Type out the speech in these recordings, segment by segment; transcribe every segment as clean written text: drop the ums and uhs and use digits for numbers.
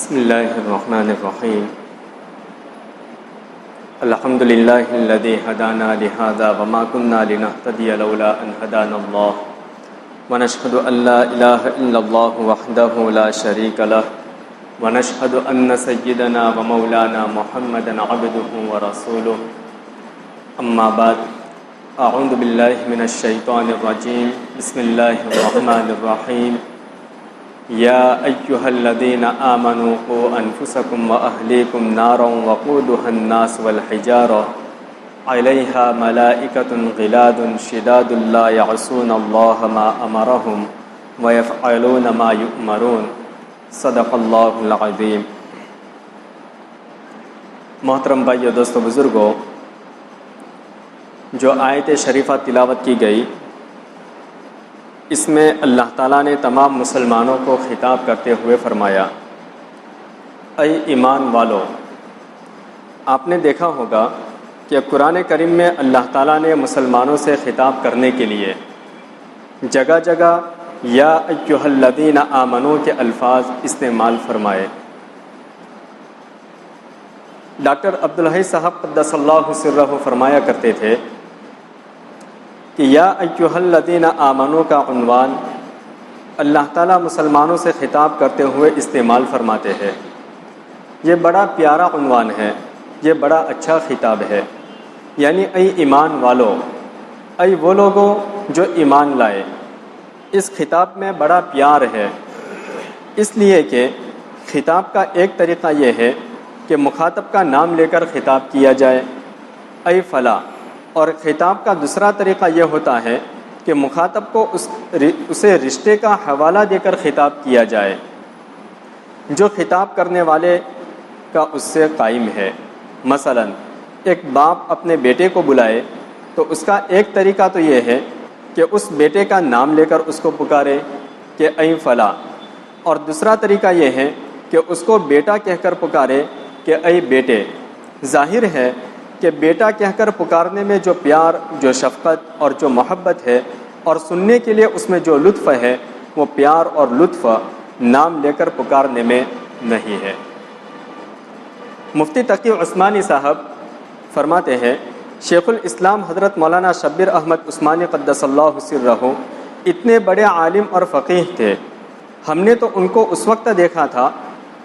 بسم الله الرحمن الرحيم. الحمد لله الذي هدانا لهذا وما كنا لنهتدي لولا أن هدانا الله ونشهد أن لا إله إلا الله وحده لا شريك له ونشهد أن سيدنا ومولانا محمدا عبده ورسوله. أما بعد، أعوذ بالله من الشيطان الرجيم. بسم الله الرحمن الرحيم. يا أيها الذين آمنوا قوا أنفسكم وأهليكم نارا وقودها الناس والحجارة عليها ملائكة غلاظ شداد لا يعصون الله ما أمرهم ويفعلون ما يؤمرون. صدق اللہ العظیم. محترم بھائیو، دوستو، بزرگوں، جو آیت شریفہ تلاوت کی گئی، اس میں اللہ تعالیٰ نے تمام مسلمانوں کو خطاب کرتے ہوئے فرمایا، اے ایمان والو. آپ نے دیکھا ہوگا کہ قرآن کریم میں اللہ تعالیٰ نے مسلمانوں سے خطاب کرنے کے لیے جگہ جگہ یا ایھا الذین آمنو کے الفاظ استعمال فرمائے. ڈاکٹر عبدالحی صاحب قدس اللہ سرہ فرمایا کرتے تھے کہ یا ایھا الذین آمنو کا عنوان اللہ تعالیٰ مسلمانوں سے خطاب کرتے ہوئے استعمال فرماتے ہیں. یہ بڑا پیارا عنوان ہے، یہ بڑا اچھا خطاب ہے. یعنی اے ایمان والو، اے وہ لوگوں جو ایمان لائے. اس خطاب میں بڑا پیار ہے، اس لیے کہ خطاب کا ایک طریقہ یہ ہے کہ مخاطب کا نام لے کر خطاب کیا جائے، اے فلاں. اور خطاب کا دوسرا طریقہ یہ ہوتا ہے کہ مخاطب کو اسے رشتے کا حوالہ دے کر خطاب کیا جائے جو خطاب کرنے والے کا اس سے قائم ہے. مثلا ایک باپ اپنے بیٹے کو بلائے تو اس کا ایک طریقہ تو یہ ہے کہ اس بیٹے کا نام لے کر اس کو پکارے کہ اے فلاں، اور دوسرا طریقہ یہ ہے کہ اس کو بیٹا کہہ کر پکارے کہ اے بیٹے. ظاہر ہے کہ بیٹا کہہ کر پکارنے میں جو پیار، جو شفقت اور جو محبت ہے، اور سننے کے لیے اس میں جو لطف ہے، وہ پیار اور لطف نام لے کر پکارنے میں نہیں ہے. مفتی تقی عثمانی صاحب فرماتے ہیں، شیخ الاسلام حضرت مولانا شبیر احمد عثمانی قدس اللہ سرہ اتنے بڑے عالم اور فقیہ تھے. ہم نے تو ان کو اس وقت دیکھا تھا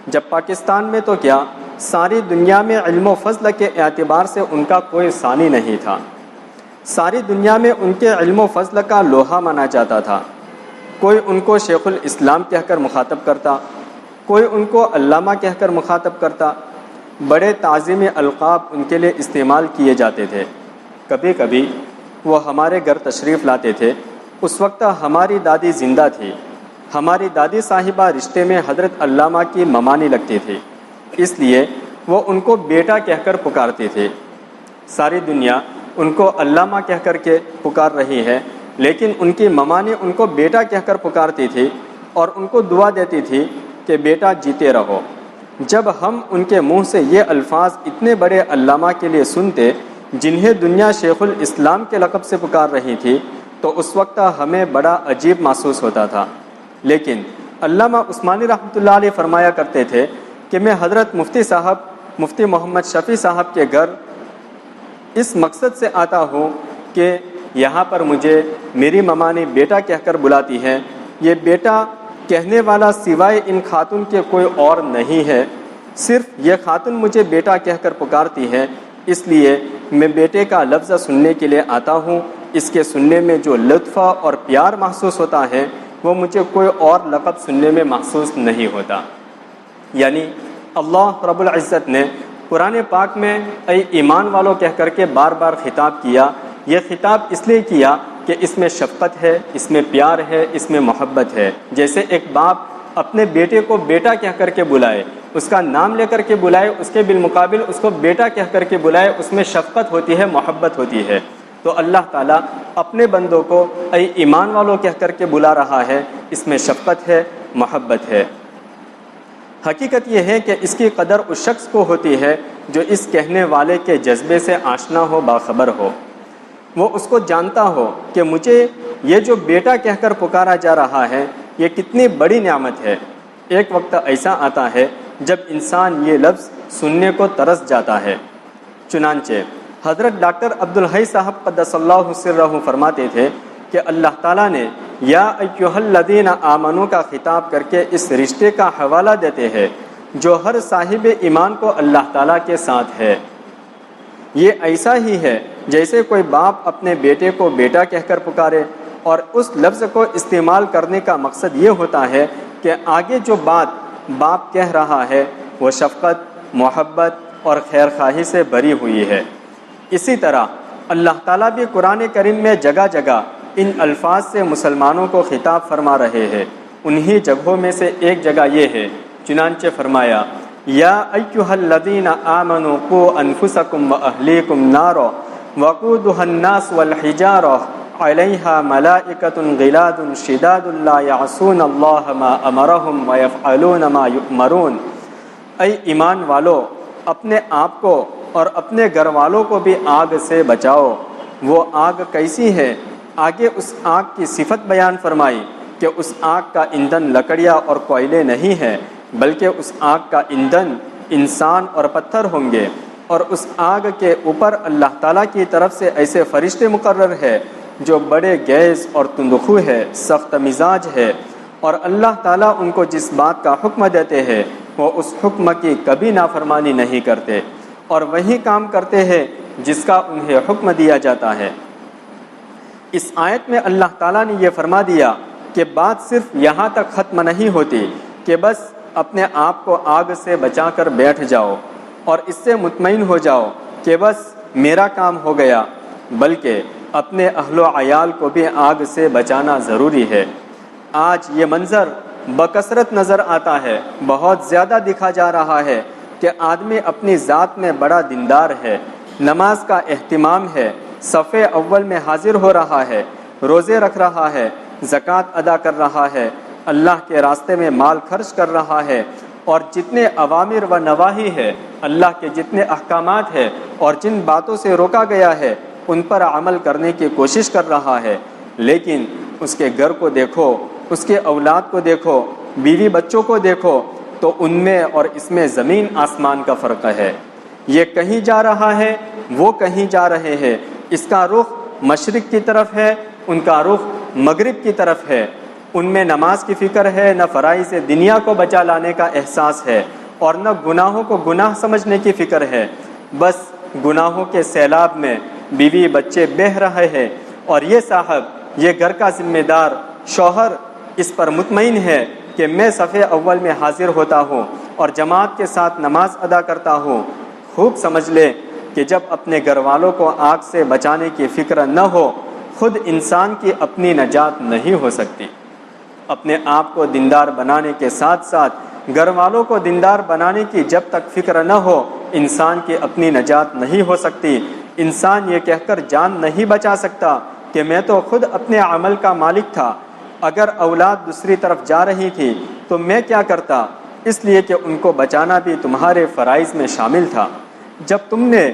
جب پاکستان میں تو کیا ساری دنیا میں علم و فضل کے اعتبار سے ان کا کوئی ثانی نہیں تھا. ساری دنیا میں ان کے علم و فضل کا لوہا مانا جاتا تھا. کوئی ان کو شیخ الاسلام کہہ کر مخاطب کرتا، کوئی ان کو علامہ کہہ کر مخاطب کرتا. بڑے تعظیمی القاب ان کے لیے استعمال کیے جاتے تھے. کبھی کبھی وہ ہمارے گھر تشریف لاتے تھے. اس وقت ہماری دادی زندہ تھی. ہماری دادی صاحبہ رشتے میں حضرت علامہ کی ممانی لگتی تھی، اس لیے وہ ان کو بیٹا کہہ کر پکارتے تھے. ساری دنیا ان کو علامہ کہہ کر کے پکار رہی ہے، لیکن ان کی ممانی ان کو بیٹا کہہ کر پکارتی تھی اور ان کو دعا دیتی تھی کہ بیٹا جیتے رہو. جب ہم ان کے منہ سے یہ الفاظ اتنے بڑے علامہ کے لیے سنتے جنہیں دنیا شیخ الاسلام کے لقب سے پکار رہی تھی، تو اس وقت ہمیں بڑا عجیب محسوس ہوتا تھا. لیکن علامہ عثمانی رحمۃ اللہ علیہ فرمایا کرتے تھے کہ میں حضرت مفتی محمد شفیع صاحب کے گھر اس مقصد سے آتا ہوں کہ یہاں پر مجھے میری ممانی بیٹا کہہ کر بلاتی ہے. یہ بیٹا کہنے والا سوائے ان خاتون کے کوئی اور نہیں ہے، صرف یہ خاتون مجھے بیٹا کہہ کر پکارتی ہے، اس لیے میں بیٹے کا لفظ سننے کے لیے آتا ہوں. اس کے سننے میں جو لطف اور پیار محسوس ہوتا ہے وہ مجھے کوئی اور لقب سننے میں محسوس نہیں ہوتا. یعنی اللہ رب العزت نے قرآن پاک میں اے ایمان والو کہہ کر کے بار بار خطاب کیا. یہ خطاب اس لیے کیا کہ اس میں شفقت ہے، اس میں پیار ہے، اس میں محبت ہے. جیسے ایک باپ اپنے بیٹے کو بیٹا کہہ کر کے بلائے، اس کا نام لے کر کے بلائے، اس کے بالمقابل اس کو بیٹا کہہ کر کے بلائے، اس میں شفقت ہوتی ہے، محبت ہوتی ہے. تو اللہ تعالیٰ اپنے بندوں کو اے ایمان والو کہہ کر کے بلا رہا ہے، اس میں شفقت ہے، محبت ہے. حقیقت یہ ہے کہ اس کی قدر اس شخص کو ہوتی ہے جو اس کہنے والے کے جذبے سے آشنا ہو، باخبر ہو. وہ اس کو جانتا ہو کہ مجھے یہ جو بیٹا کہہ کر پکارا جا رہا ہے یہ کتنی بڑی نعمت ہے. ایک وقت ایسا آتا ہے جب انسان یہ لفظ سننے کو ترس جاتا ہے۔ چنانچہ حضرت ڈاکٹر عبدالحی صاحب قدس اللہ سرہ فرماتے تھے کہ اللہ تعالیٰ نے یا ایھا الذین آمنو کا خطاب کر کے اس رشتے کا حوالہ دیتے ہیں جو ہر صاحب ایمان کو اللہ تعالیٰ کے ساتھ ہے۔ یہ ایسا ہی ہے جیسے کوئی باپ اپنے بیٹے کو بیٹا کہہ کر پکارے، اور اس لفظ کو استعمال کرنے کا مقصد یہ ہوتا ہے کہ آگے جو بات باپ کہہ رہا ہے وہ شفقت، محبت اور خیر خواہی سے بھری ہوئی ہے۔ اسی طرح اللہ تعالیٰ بھی قرآن کریم میں جگہ جگہ ان الفاظ سے مسلمانوں کو خطاب فرما رہے ہیں۔ انہی جگہوں میں سے ایک جگہ یہ ہے، چنانچہ فرمایا یا ایھا الذین آمنوا قوا انفسکم واہلیکم نارا وقودها الناس والحجارہ علیہا ملائکۃ غلاظ شداد لا یعصون اللہ ما امرہم ویفعلون ما یؤمرون۔ اے ایمان والو، اپنے آپ کو اور اپنے گھر والوں کو بھی آگ سے بچاؤ۔ وہ آگ کیسی ہے؟ آگے اس آگ کی صفت بیان فرمائی کہ اس آگ کا ایندھن لکڑیاں اور کوئلے نہیں ہے، بلکہ اس آگ کا ایندھن انسان اور پتھر ہوں گے، اور اس آگ کے اوپر اللہ تعالیٰ کی طرف سے ایسے فرشتے مقرر ہے جو بڑے گیس اور تندخو ہے، سخت مزاج ہے، اور اللہ تعالیٰ ان کو جس بات کا حکم دیتے ہیں وہ اس حکم کی کبھی نافرمانی نہیں کرتے، اور وہی کام کرتے ہیں جس کا انہیں حکم دیا جاتا ہے۔ اس آیت میں اللہ تعالیٰ نے یہ فرما دیا کہ بات صرف یہاں تک ختم نہیں ہوتی کہ بس اپنے آپ کو آگ سے بچا کر بیٹھ جاؤ اور اس سے مطمئن ہو جاؤ کہ بس میرا کام ہو گیا، بلکہ اپنے اہل و عیال کو بھی آگ سے بچانا ضروری ہے۔ آج یہ منظر بکثرت نظر آتا ہے، بہت زیادہ دکھا جا رہا ہے کہ آدمی اپنی ذات میں بڑا دیندار ہے، نماز کا اہتمام ہے، صف اول میں حاضر ہو رہا ہے، روزے رکھ رہا ہے، زکوٰۃ ادا کر رہا ہے، اللہ کے راستے میں مال خرچ کر رہا ہے، اور جتنے اوامر و نواہی ہے، اللہ کے جتنے احکامات ہیں اور جن باتوں سے روکا گیا ہے ان پر عمل کرنے کی کوشش کر رہا ہے، لیکن اس کے گھر کو دیکھو، اس کے اولاد کو دیکھو، بیوی بچوں کو دیکھو، تو ان میں اور اس میں زمین آسمان کا فرق ہے۔ یہ کہیں جا رہا ہے، وہ کہیں جا رہے ہیں، اس کا رخ مشرق کی طرف ہے، ان کا رخ مغرب کی طرف ہے۔ ان میں نماز کی فکر ہے، نہ فرائض دنیا کو بچا لانے کا احساس ہے، اور نہ گناہوں کو گناہ سمجھنے کی فکر ہے۔ بس گناہوں کے سیلاب میں بیوی بچے بہہ رہے ہیں، اور یہ صاحب، یہ گھر کا ذمہ دار شوہر اس پر مطمئن ہے کہ میں صف اول میں حاضر ہوتا ہوں اور جماعت کے ساتھ نماز ادا کرتا ہوں۔ خوب سمجھ لے کہ جب اپنے گھر والوں کو آگ سے بچانے کی فکر نہ ہو، خود انسان کی اپنی نجات نہیں ہو سکتی۔ اپنے آپ کو دیندار بنانے کے ساتھ ساتھ گھر والوں کو دیندار بنانے کی جب تک فکر نہ ہو، انسان کی اپنی نجات نہیں ہو سکتی۔ انسان یہ کہہ کر جان نہیں بچا سکتا کہ میں تو خود اپنے عمل کا مالک تھا، اگر اولاد دوسری طرف جا رہی تھی تو میں کیا کرتا، اس لیے کہ ان کو بچانا بھی تمہارے فرائض میں شامل تھا۔ جب تم نے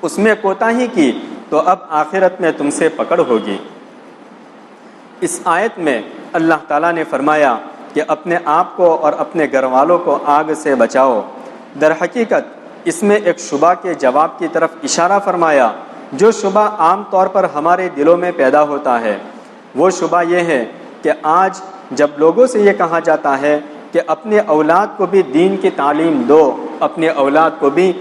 اس میں کوتاہی کی تو اب آخرت میں تم سے پکڑ ہوگی۔ اس آیت میں اللہ تعالیٰ نے فرمایا کہ اپنے آپ کو اور اپنے گھر والوں کو آگ سے بچاؤ۔ در حقیقت اس میں ایک شبہ کے جواب کی طرف اشارہ فرمایا، جو شبہ عام طور پر ہمارے دلوں میں پیدا ہوتا ہے۔ وہ شبہ یہ ہے کہ آج جب لوگوں سے یہ کہا جاتا ہے کہ اپنے اولاد کو بھی دین کی تعلیم دو، اپنے اولاد کو بھی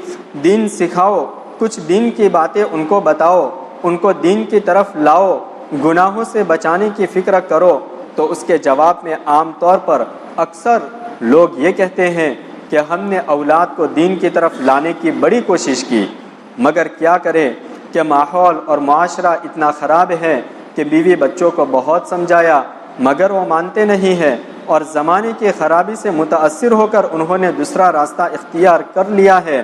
دین سکھاؤ، کچھ دین کی باتیں ان کو بتاؤ، ان کو دین کی طرف لاؤ، گناہوں سے بچانے کی فکر کرو، تو اس کے جواب میں عام طور پر اکثر لوگ یہ کہتے ہیں کہ ہم نے اولاد کو دین کی طرف لانے کی بڑی کوشش کی، مگر کیا کریں کہ ماحول اور معاشرہ اتنا خراب ہے کہ بیوی بچوں کو بہت سمجھایا مگر وہ مانتے نہیں ہیں، اور زمانے کی خرابی سے متاثر ہو کر انہوں نے دوسرا راستہ اختیار کر لیا ہے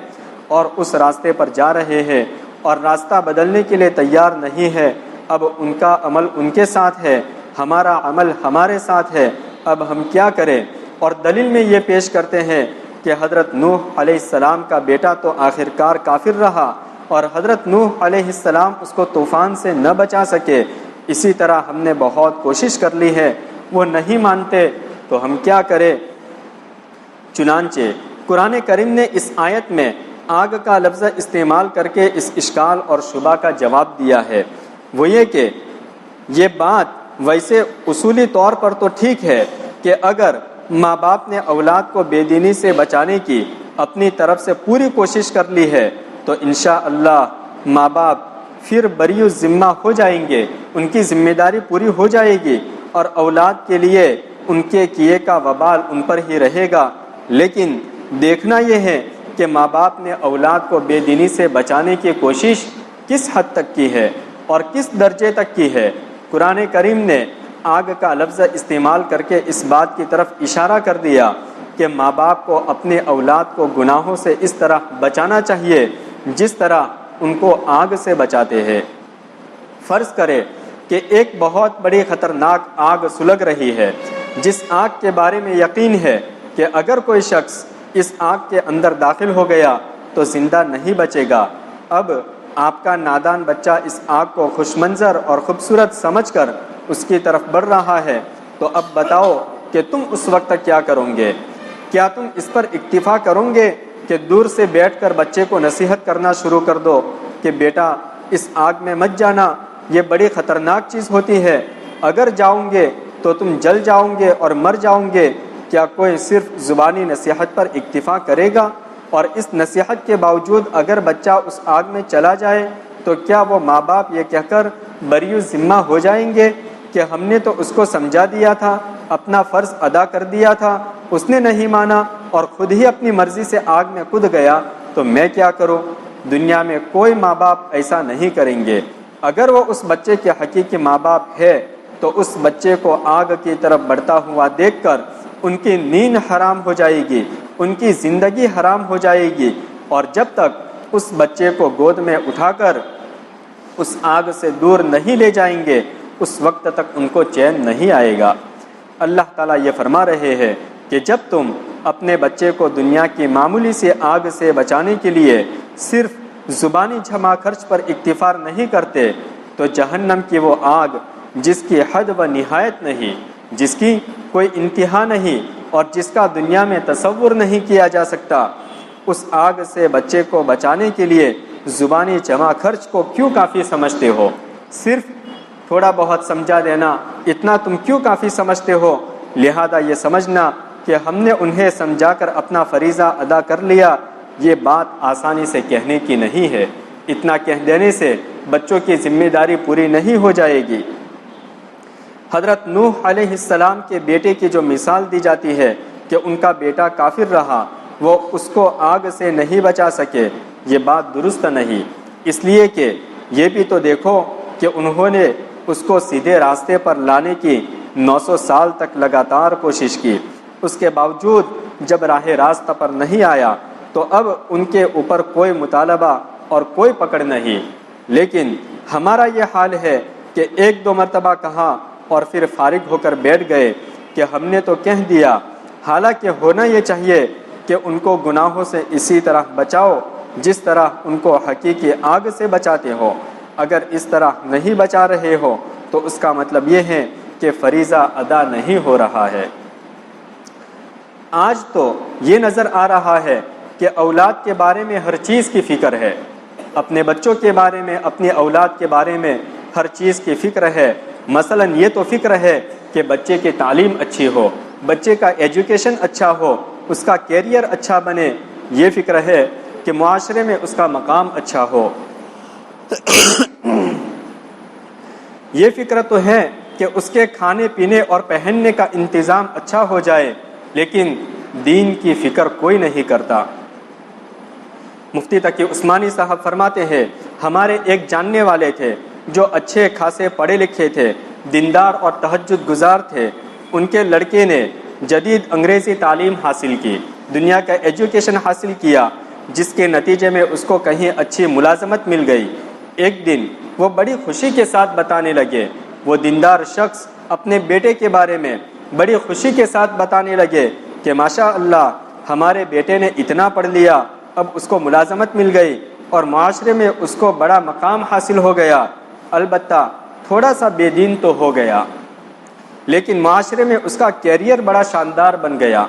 اور اس راستے پر جا رہے ہیں، اور راستہ بدلنے کے لیے تیار نہیں ہے۔ اب ان کا عمل ان کے ساتھ ہے، ہمارا عمل ہمارے ساتھ ہے، اب ہم کیا کریں؟ اور دلیل میں یہ پیش کرتے ہیں کہ حضرت نوح علیہ السلام کا بیٹا تو آخرکار کافر رہا، اور حضرت نوح علیہ السلام اس کو طوفان سے نہ بچا سکے۔ اسی طرح ہم نے بہت کوشش کر لی ہے، وہ نہیں مانتے، تو ہم کیا کریں؟ چنانچہ قرآن کریم نے اس آیت میں آگ کا لفظ استعمال کر کے اس اشکال اور شبہ کا جواب دیا ہے۔ وہ یہ کہ یہ بات ویسے اصولی طور پر تو ٹھیک ہے کہ اگر ماں باپ نے اولاد کو بے دینی سے بچانے کی اپنی طرف سے پوری کوشش کر لی ہے تو انشاءاللہ ماں باپ پھر بری الذمہ ہو جائیں گے، ان کی ذمہ داری پوری ہو جائے گی اور اولاد کے لیے ان کے کیے کا وبال ان پر ہی رہے گا۔ لیکن دیکھنا یہ ہے کہ ماں باپ نے اولاد کو بے دینی سے بچانے کی کوشش کس حد تک کی ہے اور کس درجے تک کی ہے۔ قرآن کریم نے آگ کا لفظ استعمال کر کے اس بات کی طرف اشارہ کر دیا کہ ماں باپ کو اپنے اولاد کو گناہوں سے اس طرح بچانا چاہیے جس طرح ان کو آگ سے بچاتے ہیں۔ فرض کرے کہ ایک بہت بڑی خطرناک آگ سلگ رہی ہے، جس آگ کے بارے میں یقین ہے کہ اگر کوئی شخص اس آگ کے اندر داخل ہو گیا تو زندہ نہیں بچے گا۔ اب آپ کا نادان بچہ اس آگ کو خوش منظر اور خوبصورت سمجھ کر اس کی طرف بڑھ رہا ہے، تو اب بتاؤ کہ تم اس وقت کیا کرو گے؟ کیا تم اس پر اکتفا کرو گے کہ دور سے بیٹھ کر بچے کو نصیحت کرنا شروع کر دو کہ بیٹا اس آگ میں مت جانا، یہ بڑی خطرناک چیز ہوتی ہے، اگر جاؤ گے تو تم جل جاؤ گے اور مر جاؤ گے؟ کیا کوئی صرف زبانی نصیحت پر اکتفا کرے گا؟ اور اس نصیحت کے باوجود اگر بچہ اس آگ میں چلا جائے تو کیا وہ ماں باپ یہ کہہ کر بری الذمہ ہو جائیں گے کہ ہم نے تو اس کو سمجھا دیا تھا، اپنا فرض ادا کر دیا تھا، اس نے نہیں مانا اور خود ہی اپنی مرضی سے آگ میں کود گیا، تو میں کیا کروں؟ دنیا میں کوئی ماں باپ ایسا نہیں کریں گے۔ اگر وہ اس بچے کے حقیقی ماں باپ ہے تو اس بچے کو آگ کی طرف بڑھتا ہوا دیکھ کر ان کی نیند حرام ہو جائے گی، ان کی زندگی حرام ہو جائے گی، اور جب تک اس بچے کو گود میں اٹھا کر اس آگ سے دور نہیں لے جائیں گے اس وقت تک ان کو چین نہیں آئے گا۔ اللہ تعالیٰ یہ فرما رہے ہیں کہ جب تم اپنے بچے کو دنیا کی معمولی سی آگ سے بچانے کے لیے صرف زبانی جمع خرچ پر اکتفا نہیں کرتے تو جہنم کی وہ آگ جس کی حد و نہایت نہیں، جس کی کوئی انتہا نہیں اور جس کا دنیا میں تصور نہیں کیا جا سکتا، اس آگ سے بچے کو بچانے کے لیے زبانی جمع خرچ کو کیوں کافی سمجھتے ہو؟ صرف تھوڑا بہت سمجھا دینا اتنا تم کیوں کافی سمجھتے ہو؟ لہذا یہ سمجھنا کہ ہم نے انہیں سمجھا کر اپنا فریضہ ادا کر لیا، یہ بات آسانی سے کہنے کی نہیں ہے۔ اتنا کہہ دینے سے بچوں کی ذمہ داری پوری نہیں ہو جائے گی۔ حضرت نوح علیہ السلام کے بیٹے کی جو مثال دی جاتی ہے کہ ان کا بیٹا کافر رہا، وہ اس کو آگ سے نہیں بچا سکے، یہ بات درست نہیں، اس لیے کہ یہ بھی تو دیکھو کہ انہوں نے اس کو سیدھے راستے پر لانے کی 900 سال تک لگاتار کوشش کی، اس کے باوجود جب راہ راست پر نہیں آیا تو اب ان کے اوپر کوئی مطالبہ اور کوئی پکڑ نہیں۔ لیکن ہمارا یہ حال ہے کہ ایک دو مرتبہ کہا اور پھر فارغ ہو کر بیٹھ گئے کہ ہم نے تو کہہ دیا، حالانکہ ہونا یہ چاہیے کہ ان کو گناہوں سے اسی طرح بچاؤ جس طرح ان کو حقیقی آگ سے بچاتے ہو۔ اگر اس طرح نہیں بچا رہے ہو تو اس کا مطلب یہ ہے کہ فریضہ ادا نہیں ہو رہا ہے۔ آج تو یہ نظر آ رہا ہے کہ اولاد کے بارے میں ہر چیز کی فکر ہے، اپنے بچوں کے بارے میں، اپنی اولاد کے بارے میں ہر چیز کی فکر ہے۔ مثلا یہ تو فکر ہے کہ بچے کی تعلیم اچھی ہو، بچے کا ایجوکیشن اچھا ہو، اس کا کیریئر اچھا بنے، یہ فکر ہے کہ معاشرے میں اس کا مقام اچھا ہو۔ یہ فکر تو ہے کہ اس کے کھانے پینے اور پہننے کا انتظام اچھا ہو جائے، لیکن دین کی فکر کوئی نہیں کرتا۔ مفتی تقی عثمانی صاحب فرماتے ہیں، ہمارے ایک جاننے والے تھے جو اچھے خاصے پڑھے لکھے تھے، دیندار اور تہجد گزار تھے۔ ان کے لڑکے نے جدید انگریزی تعلیم حاصل کی، دنیا کا ایجوکیشن حاصل کیا، جس کے نتیجے میں اس کو کہیں اچھی ملازمت مل گئی۔ ایک دن وہ بڑی خوشی کے ساتھ بتانے لگے، وہ دیندار شخص اپنے بیٹے کے بارے میں بڑی خوشی کے ساتھ بتانے لگے کہ ماشاء اللہ ہمارے بیٹے نے اتنا پڑھ لیا، اب اس کو ملازمت مل گئی اور معاشرے میں اس کو بڑا مقام حاصل ہو گیا، البتہ تھوڑا سا بے دین تو ہو گیا، لیکن معاشرے میں اس کا کیریئر بڑا شاندار بن گیا۔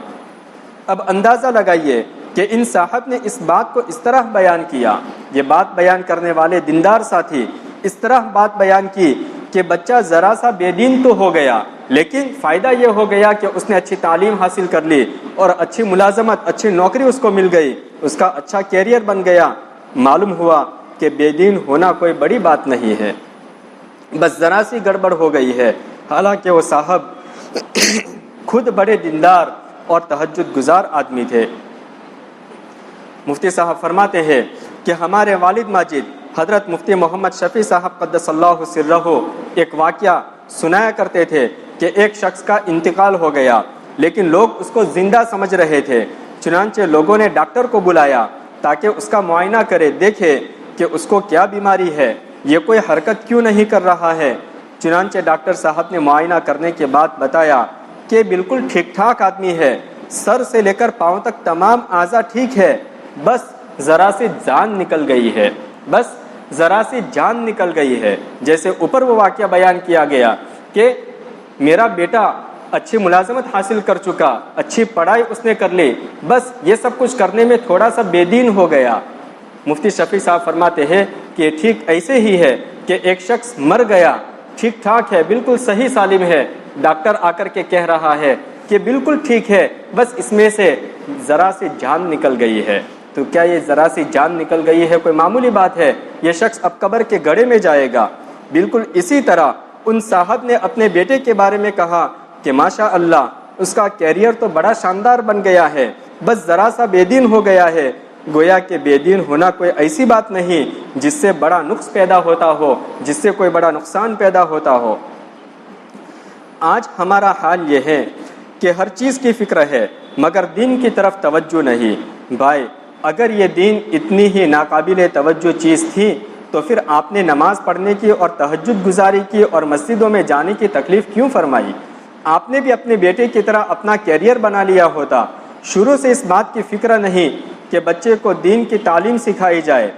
اب اندازہ لگائیے کہ ان صاحب نے اس بات کو اس طرح بیان کیا، یہ بات بیان کرنے والے دیندار ساتھی اس طرح بات بیان کی کہ بچہ ذرا سا بے دین تو ہو گیا، لیکن فائدہ یہ ہو گیا کہ اس نے اچھی تعلیم حاصل کر لی اور اچھی ملازمت، اچھی نوکری اس کو مل گئی، اس کا اچھا کیریئر بن گیا۔ معلوم ہوا کہ بے دین ہونا کوئی بڑی بات نہیں ہے، بس ذرا سی گڑبڑ ہو گئی ہے، حالانکہ وہ صاحب خود بڑے دیندار اور تہجد گزار آدمی تھے۔ مفتی صاحب فرماتے ہیں کہ ہمارے والد ماجد حضرت مفتی محمد شفیع صاحب قدس اللہ سرہ ایک واقعہ سنایا کرتے تھے کہ ایک شخص کا انتقال ہو گیا، لیکن لوگ اس کو زندہ سمجھ رہے تھے، چنانچہ لوگوں نے ڈاکٹر کو بلایا تاکہ اس کا معائنہ کرے، دیکھے کہ اس کو کیا بیماری ہے، یہ کوئی حرکت کیوں نہیں کر رہا ہے۔ چنانچہ ڈاکٹر صاحب نے معائنہ کرنے کے بعد بتایا کہ بالکل ٹھیک ٹھاک آدمی ہے، سر سے لے کر پاؤں تک تمام اعضاء ٹھیک ہے، بس ذرا سی جان نکل گئی ہے، بس ذرا سی جان نکل گئی ہے۔ جیسے اوپر وہ واقعہ بیان کیا گیا کہ میرا بیٹا اچھی ملازمت حاصل کر چکا، اچھی پڑھائی اس نے کر لی، بس یہ سب کچھ کرنے میں تھوڑا سا بے دین ہو گیا۔ مفتی شفیع صاحب فرماتے ہیں کہ ٹھیک ایسے ہی ہے کہ ایک شخص مر گیا، ٹھیک ٹھاک ہے، بالکل صحیح سالم ہے، ڈاکٹر آ کر کے کہہ رہا ہے کہ بالکل ٹھیک ہے، بس اس میں سے ذرا سی جان نکل گئی ہے۔ تو کیا یہ ذرا سی جان نکل گئی ہے کوئی معمولی بات ہے؟ یہ شخص اب قبر کے گڑھے میں جائے گا۔ بالکل اسی طرح ان صاحب نے اپنے بیٹے کے بارے میں کہا کہ ماشاء اللہ اس کا کیریئر تو بڑا شاندار بن گیا ہے، بس ذرا سا بے دین ہو گیا ہے۔ گویا کہ بے دین ہونا کوئی ایسی بات نہیں جس سے بڑا نقص پیدا ہوتا ہو، جس سے کوئی بڑا نقصان پیدا ہوتا ہو۔ آج ہمارا حال یہ ہے کہ ہر چیز کی فکر ہے مگر دین کی طرف توجہ نہیں۔ بھائی اگر یہ دین اتنی ہی ناقابل توجہ چیز تھی تو پھر آپ نے نماز پڑھنے کی اور تہجد گزاری کی اور مسجدوں میں جانے کی تکلیف کیوں فرمائی؟ آپ نے بھی اپنے بیٹے کی طرح اپنا کیریئر بنا لیا ہوتا۔ شروع سے اس بات کی فکر نہیں کہ بچے کو دین کی تعلیم سکھائی جائے۔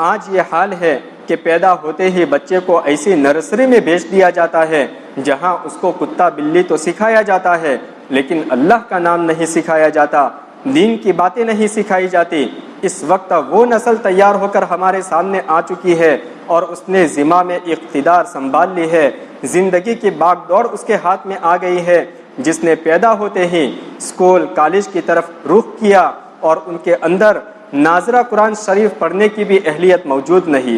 آج یہ حال ہے کہ پیدا ہوتے ہی بچے کو ایسی نرسری میں بھیج دیا جاتا ہے جہاں اس کو کتا بلی تو سکھایا جاتا ہے، لیکن اللہ کا نام نہیں سکھایا جاتا، دین کی باتیں نہیں سکھائی جاتی۔ اس وقت وہ نسل تیار ہو کر ہمارے سامنے آ چکی ہے اور اس نے ذمہ میں اقتدار سنبھال لی ہے، زندگی کی باغ دوڑ اس کے ہاتھ میں آ گئی ہے، جس نے پیدا ہوتے ہی اسکول کالج کی طرف رخ کیا اور ان کے اندر ناظرہ قرآن شریف پڑھنے کی بھی اہلیت موجود نہیں،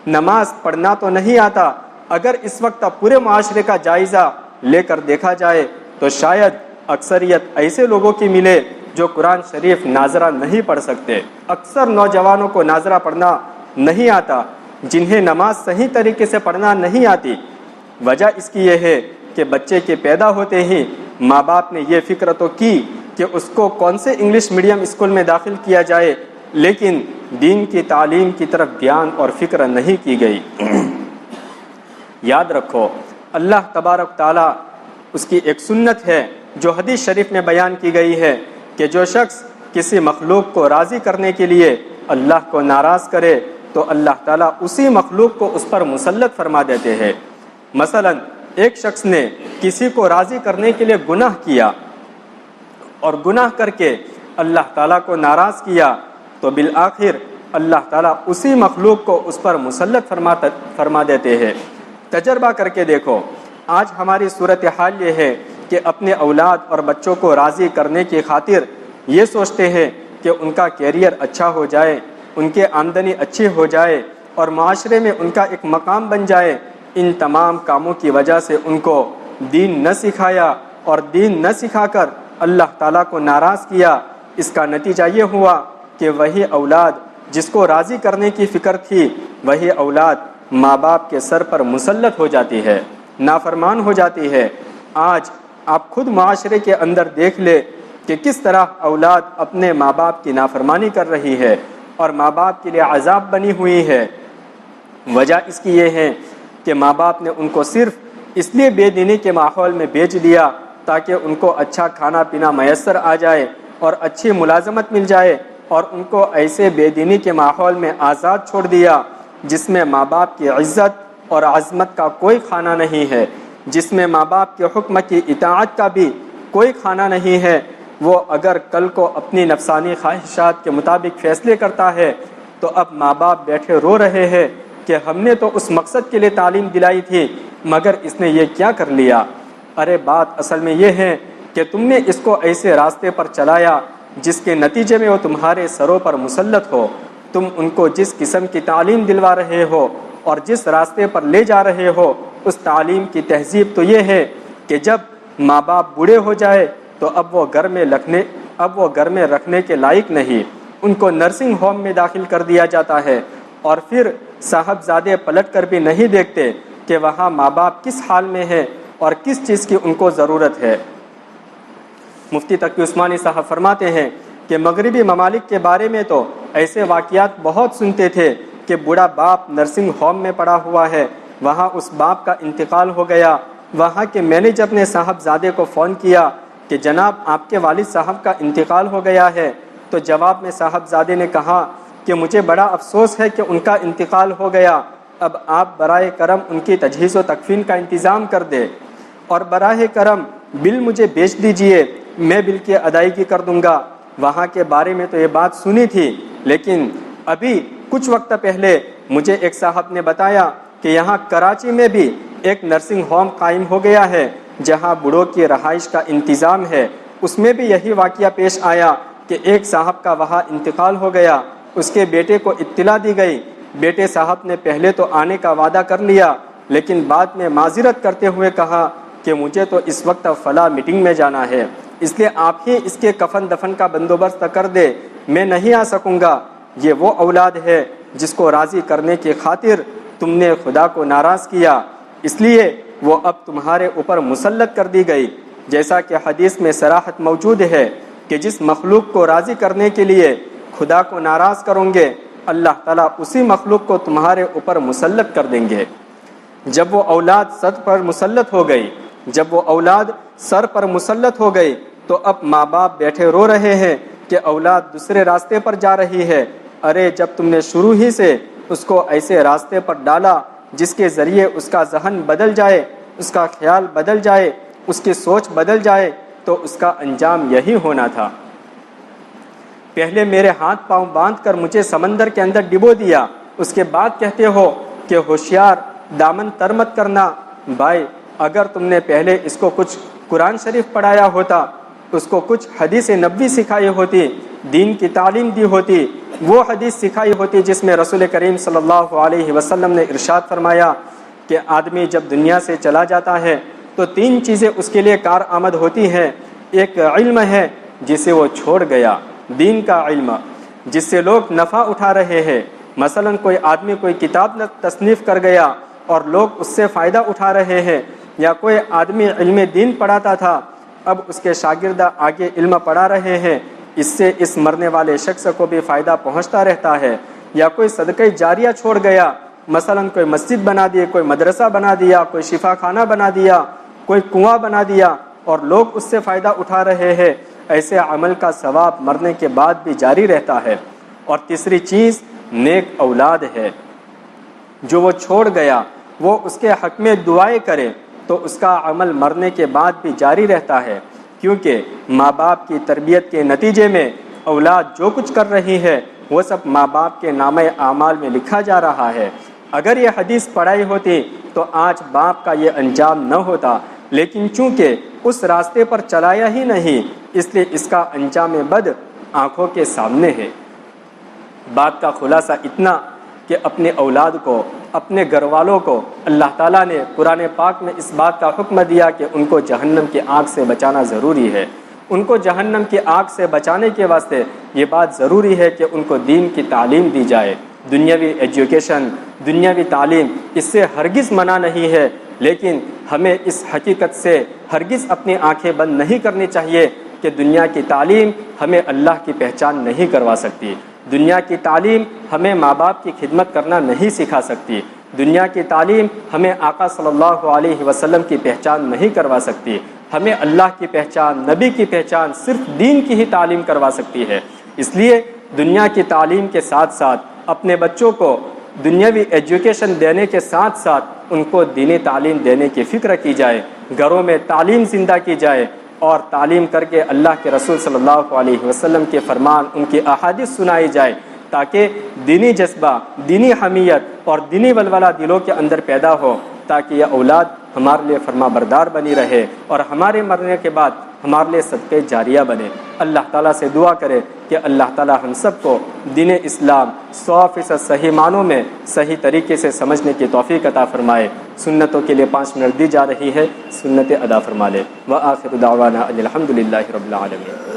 نماز پڑھنا تو نہیں آتا۔ اگر اس وقت پورے معاشرے کا جائزہ لے کر دیکھا جائے تو شاید اکثریت ایسے لوگوں کی ملے جو قرآن شریف ناظرہ نہیں پڑھ سکتے۔ اکثر نوجوانوں کو ناظرہ پڑھنا نہیں آتا، جنہیں نماز صحیح طریقے سے پڑھنا نہیں آتی۔ وجہ اس کی یہ ہے کہ بچے کے پیدا ہوتے ہی ماں باپ نے یہ فکر تو کی کہ اس کو کون سے انگلش میڈیم اسکول میں داخل کیا جائے، لیکن دین کی تعلیم کی طرف دھیان اور فکر نہیں کی گئی۔ یاد رکھو اللہ تبارک تعالیٰ اس کی ایک سنت ہے جو حدیث شریف میں بیان کی گئی ہے کہ جو شخص کسی مخلوق کو راضی کرنے کے لیے اللہ کو ناراض کرے تو اللہ تعالیٰ اسی مخلوق کو اس پر مسلط فرما دیتے ہیں۔ مثلا ایک شخص نے کسی کو راضی کرنے کے لیے گناہ کیا اور گناہ کر کے اللہ تعالیٰ کو ناراض کیا تو بالآخر اللہ تعالیٰ اسی مخلوق کو اس پر مسلط فرما دیتے ہیں۔ تجربہ کر کے دیکھو، آج ہماری صورتحال یہ ہے کہ اپنے اولاد اور بچوں کو راضی کرنے کی خاطر یہ سوچتے ہیں کہ ان کا کیریئر اچھا ہو جائے، ان کے آمدنی اچھی ہو جائے اور معاشرے میں ان کا ایک مقام بن جائے۔ ان تمام کاموں کی وجہ سے ان کو دین نہ سکھایا اور دین نہ سکھا کر اللہ تعالیٰ کو ناراض کیا۔ اس کا نتیجہ یہ ہوا کہ وہی اولاد جس کو راضی کرنے کی فکر تھی، وہی اولاد ماں باپ کے سر پر مسلط ہو جاتی ہے، نافرمان ہو جاتی ہے۔ آج آپ خود معاشرے کے اندر دیکھ لے کہ کس طرح اولاد اپنے ماں باپ کی نافرمانی کر رہی ہے اور ماں باپ کے لیے عذاب بنی ہوئی ہے۔ وجہ اس کی یہ ہے کہ ماں باپ نے ان کو صرف اس لیے بے دینی کے ماحول میں بھیج دیا تاکہ ان کو اچھا کھانا پینا میسر آ جائے اور اچھی ملازمت مل جائے، اور ان کو ایسے بے دینی کے ماحول میں آزاد چھوڑ دیا جس میں ماں باپ کی عزت اور عظمت کا کوئی کھانا نہیں ہے، جس میں ماں باپ کے حکم کی اطاعت کا بھی کوئی کھانا نہیں ہے۔ وہ اگر کل کو اپنی نفسانی خواہشات کے مطابق فیصلے کرتا ہے تو اب ماں باپ بیٹھے رو رہے ہیں کہ ہم نے تو اس مقصد کے لیے تعلیم دلائی تھی مگر اس نے یہ کیا کر لیا۔ ارے بات اصل میں یہ ہے کہ تم نے اس کو ایسے راستے پر چلایا جس کے نتیجے میں وہ تمہارے سروں پر مسلط ہو۔ تم ان کو جس قسم کی تعلیم دلوا رہے ہو اور جس راستے پر لے جا رہے ہو اس تعلیم کی تہذیب تو یہ ہے کہ جب ماں باپ بوڑھے ہو جائے تو اب وہ گھر میں رکھنے کے لائق نہیں، ان کو نرسنگ ہوم میں داخل کر دیا جاتا ہے اور پھر صاحبزادے پلٹ کر بھی نہیں دیکھتے کہ وہاں ماں باپ کس حال میں ہے اور کس چیز کی ان کو ضرورت ہے۔ مفتی تقی عثمانی صاحب فرماتے ہیں کہ مغربی ممالک کے بارے میں تو ایسے واقعات بہت سنتے تھے کہ بوڑھا باپ نرسنگ ہوم میں پڑا ہوا ہے، وہاں اس باپ کا انتقال ہو گیا۔ وہاں کے مینیجر نے صاحبزادے کو فون کیا کہ جناب آپ کے والد صاحب کا انتقال ہو گیا ہے، تو جواب میں صاحبزادے نے کہا کہ مجھے بڑا افسوس ہے کہ ان کا انتقال ہو گیا، اب آپ برائے کرم ان کی تجہیز و تکفین کا انتظام کر دے اور براہ کرم بل مجھے بیچ دیجئے، میں بل کی ادائیگی کر دوں گا۔ وہاں کے بارے میں تو یہ بات سنی تھی، لیکن ابھی کچھ وقت پہلے مجھے ایک صاحب نے بتایا کہ یہاں کراچی میں بھی ایک نرسنگ ہوم قائم ہو گیا ہے جہاں بوڑھوں کی رہائش کا انتظام ہے۔ اس میں بھی یہی واقعہ پیش آیا کہ ایک صاحب کا وہاں انتقال ہو گیا، اس کے بیٹے کو اطلاع دی گئی، بیٹے صاحب نے پہلے تو آنے کا وعدہ کر لیا لیکن بعد میں معذرت کرتے ہوئے کہا کہ مجھے تو اس وقت فلاں میٹنگ میں جانا ہے، اس لیے آپ ہی اس کے کفن دفن کا بندوبست کر دے، میں نہیں آ سکوں گا۔ یہ وہ اولاد ہے جس کو راضی کرنے کی خاطر تم نے خدا کو ناراض کیا، اس لیے وہ اب تمہارے اوپر مسلط کر دی گئی۔ جیسا کہ حدیث میں صراحت موجود ہے کہ جس مخلوق کو راضی کرنے کے لیے خدا کو ناراض کرو گے اللہ تعالیٰ اسی مخلوق کو تمہارے اوپر مسلط کر دیں گے۔ جب وہ اولاد سر پر مسلط ہو گئی تو اب ماں باپ بیٹھے رو رہے ہیں کہ اولاد دوسرے راستے پر جا رہی ہے۔ ارے جب تم نے شروع ہی سے اس کو ایسے راستے پر ڈالا جس کے ذریعے اس کا ذہن بدل جائے، اس کا خیال بدل جائے، اس کی سوچ بدل جائے تو اس کا انجام یہی ہونا تھا۔ پہلے میرے ہاتھ پاؤں باندھ کر مجھے سمندر کے اندر ڈبو دیا، اس کے بعد کہتے ہو کہ ہوشیار دامن تر مت کرنا۔ بھائی اگر تم نے پہلے اس کو کچھ قرآن شریف پڑھایا ہوتا، اس کو کچھ حدیث نبوی سکھائی ہوتی، دین کی تعلیم دی ہوتی، وہ حدیث سکھائی ہوتی جس میں رسول کریم صلی اللہ علیہ وسلم نے ارشاد فرمایا کہ آدمی جب دنیا سے چلا جاتا ہے تو 3 چیزیں اس کے لیے کارآمد ہوتی ہیں۔ ایک علم ہے جسے وہ چھوڑ گیا، دین کا علم جس سے لوگ نفع اٹھا رہے ہیں، مثلا کوئی آدمی کوئی کتاب تصنیف کر گیا اور لوگ اس سے فائدہ اٹھا رہے ہیں، یا کوئی آدمی علم دین پڑھاتا تھا اب اس کے شاگردہ آگے علم پڑھا رہے ہیں، اس سے اس مرنے والے شخص کو بھی فائدہ پہنچتا رہتا ہے، یا کوئی صدقہ جاریہ چھوڑ گیا، مثلا کوئی مسجد بنا دی، کوئی مدرسہ بنا دیا، کوئی شفا خانہ بنا دیا، کوئی کنواں بنا دیا اور لوگ اس سے فائدہ اٹھا رہے ہیں، ایسے عمل کا ثواب مرنے کے بعد بھی جاری رہتا ہے۔ اور تیسری چیز نیک اولاد ہے، جو وہ چھوڑ گیا وہ اس کے حق میں دعائیں کرے تو اس کا عمل مرنے کے بعد بھی جاری رہتا ہے، کیونکہ ماں باپ کی تربیت کے نتیجے میں اولاد جو کچھ کر رہی ہے وہ سب ماں باپ کے نامہ اعمال میں لکھا جا رہا ہے۔ اگر یہ حدیث پڑھائی ہوتی تو آج باپ کا یہ انجام نہ ہوتا، لیکن چونکہ اس راستے پر چلایا ہی نہیں اس لیے اس کا انجام بد آنکھوں کے سامنے ہے۔ بات کا خلاصہ اتنا کہ اپنے اولاد کو، اپنے گھر والوں کو اللہ تعالیٰ نے قرآن پاک میں اس بات کا حکم دیا کہ ان کو جہنم کی آگ سے بچانا ضروری ہے۔ ان کو جہنم کی آگ سے بچانے کے واسطے یہ بات ضروری ہے کہ ان کو دین کی تعلیم دی جائے، دنیاوی ایجوکیشن، دنیاوی تعلیم، اس سے ہرگز منع نہیں ہے، لیکن ہمیں اس حقیقت سے ہرگز اپنی آنکھیں بند نہیں کرنی چاہیے کہ دنیا کی تعلیم ہمیں اللہ کی پہچان نہیں کروا سکتی، دنیا کی تعلیم ہمیں ماں باپ کی خدمت کرنا نہیں سکھا سکتی، دنیا کی تعلیم ہمیں آقا صلی اللہ علیہ وسلم کی پہچان نہیں کروا سکتی، ہمیں اللہ کی پہچان، نبی کی پہچان صرف دین کی ہی تعلیم کروا سکتی ہے۔ اس لیے دنیا کی تعلیم کے ساتھ ساتھ اپنے بچوں کو دنیاوی ایجوکیشن دینے کے ساتھ ساتھ ان کو دینی تعلیم دینے کی فکر کی جائے، گھروں میں تعلیم زندہ کی جائے، اور تعلیم کر کے اللہ کے رسول صلی اللہ علیہ وسلم کے فرمان، ان کی احادیث سنائی جائے، تاکہ دینی جذبہ، دینی حمیت اور دینی ولولہ دلوں کے اندر پیدا ہو، تاکہ یہ اولاد ہمارے لیے فرما بردار بنی رہے اور ہمارے مرنے کے بعد ہمارے لیے صدقہ جاریہ بنے۔ اللہ تعالیٰ سے دعا کرے کہ اللہ تعالیٰ ہم سب کو دین اسلام 100% صحیح معنوں میں صحیح طریقے سے سمجھنے کی توفیق عطا فرمائے۔ سنتوں کے لیے 5 منٹ دی جا رہی ہے، سنتیں ادا فرما لے۔ وآخر دعوانا ان الحمد للہ رب العالمین۔